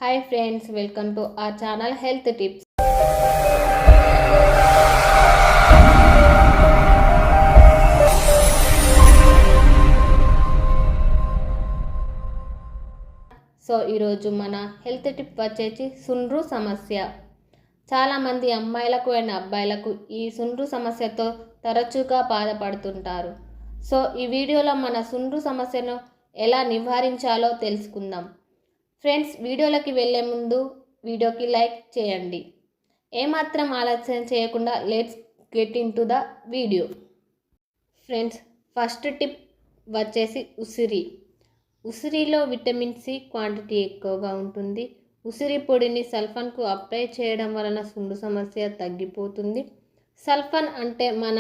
Hi friends, welcome to our channel Health Tips. ఈరోజు మన health tip వచ్చేసి సుండ్రు సమస్య. చాలామంది అమ్మాయిలకు అండ్ అబ్బాయిలకు ఈ సుండ్రు సమస్యతో తరచుగా బాధపడుతుంటారు. ఈ వీడియోలో మన సుండ్రు సమస్యను ఎలా నివారించాలో తెలుసుకుందాం. ఫ్రెండ్స్, వీడియోలోకి వెళ్ళే ముందు వీడియోకి లైక్ చేయండి. ఏమాత్రం ఆలస్యం చేయకుండా let's get in to the video. Friends, first tip వచ్చేసి ఉసిరి. ఉసిరిలో విటమిన్ సి క్వాంటిటీ ఎక్కువగా ఉంటుంది. ఉసిరి పొడిని సల్ఫన్కు అప్లై చేయడం వలన సుండు సమస్య తగ్గిపోతుంది. సల్ఫన్ అంటే మన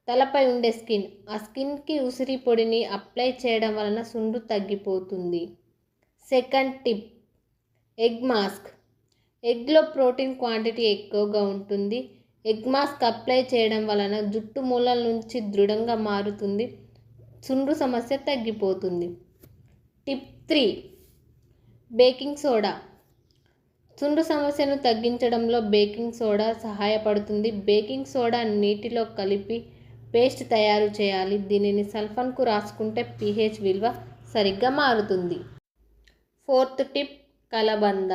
తలపై ఉండే స్కిన్. ఆ స్కిన్కి ఉసిరి పొడిని అప్లై చేయడం వలన సుండు తగ్గిపోతుంది. Second tip, egg mask. ఎగ్లో ప్రోటీన్ క్వాంటిటీ ఎక్కువగా ఉంటుంది. ఎగ్ మాస్క్ అప్లై చేయడం వలన జుట్టు మూలల నుంచి దృఢంగా మారుతుంది. సుండ్రు సమస్య తగ్గిపోతుంది. Tip 3, baking soda. సుండ్రు సమస్యను తగ్గించడంలో బేకింగ్ సోడా సహాయపడుతుంది. బేకింగ్ సోడా నీటిలో కలిపి పేస్ట్ తయారు చేయాలి. దీనిని సల్ఫన్కు రాసుకుంటే pH విలువ సరిగ్గా మారుతుంది. ఫోర్త్ టిప్, కలబంద.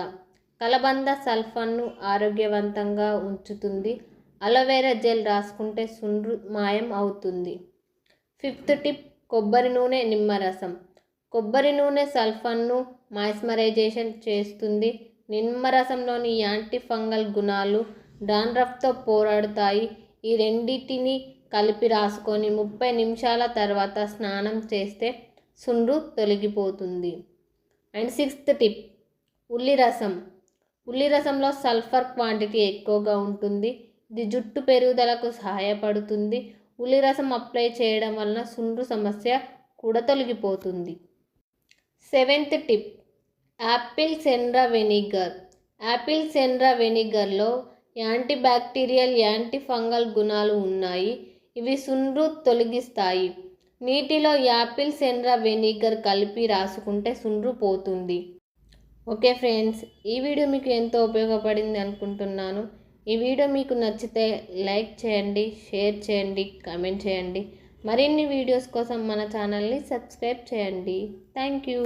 కలబంద సల్ఫన్ను ఆరోగ్యవంతంగా ఉంచుతుంది. అలోవెరా జెల్ రాసుకుంటే సుండ్రు మాయం అవుతుంది. ఫిఫ్త్ టిప్, కొబ్బరి నూనె, నిమ్మరసం. కొబ్బరి నూనె సల్ఫన్ను మాయిశ్చరైజేషన్ చేస్తుంది. నిమ్మరసంలోని యాంటీ ఫంగల్ గుణాలు డాండ్రఫ్తో పోరాడుతాయి. ఈ రెండింటిని కలిపి రాసుకొని 30 నిమిషాల తర్వాత స్నానం చేస్తే సుండ్రు తొలగిపోతుంది. అండ్ సిక్స్త్ టిప్, ఉల్లిరసం. ఉల్లిరసంలో సల్ఫర్ క్వాంటిటీ ఎక్కువగా ఉంటుంది. ఇది జుట్టు పెరుగుదలకు సహాయపడుతుంది. ఉల్లిరసం అప్లై చేయడం వలన సుండ్రు సమస్య కూడా తొలగిపోతుంది. Seventh tip, apple cider vinegar. Apple cider వెనిగర్లో యాంటీబ్యాక్టీరియల్, యాంటీ ఫంగల్ గుణాలు ఉన్నాయి. ఇవి సుండ్రు తొలగిస్తాయి. నీటిలో యాపిల్ సెండ్రా వెనిగర్ కలిపి రాసుకుంటే సుండ్రు పోతుంది. ఓకే ఫ్రెండ్స్, ఈ వీడియో మీకు ఎంతో ఉపయోగపడింది అనుకుంటున్నాను. ఈ వీడియో మీకు నచ్చితే లైక్ చేయండి, షేర్ చేయండి, కామెంట్ చేయండి. మరిన్ని వీడియోస్ కోసం మన ఛానల్ని సబ్స్క్రైబ్ చేయండి. Thank you.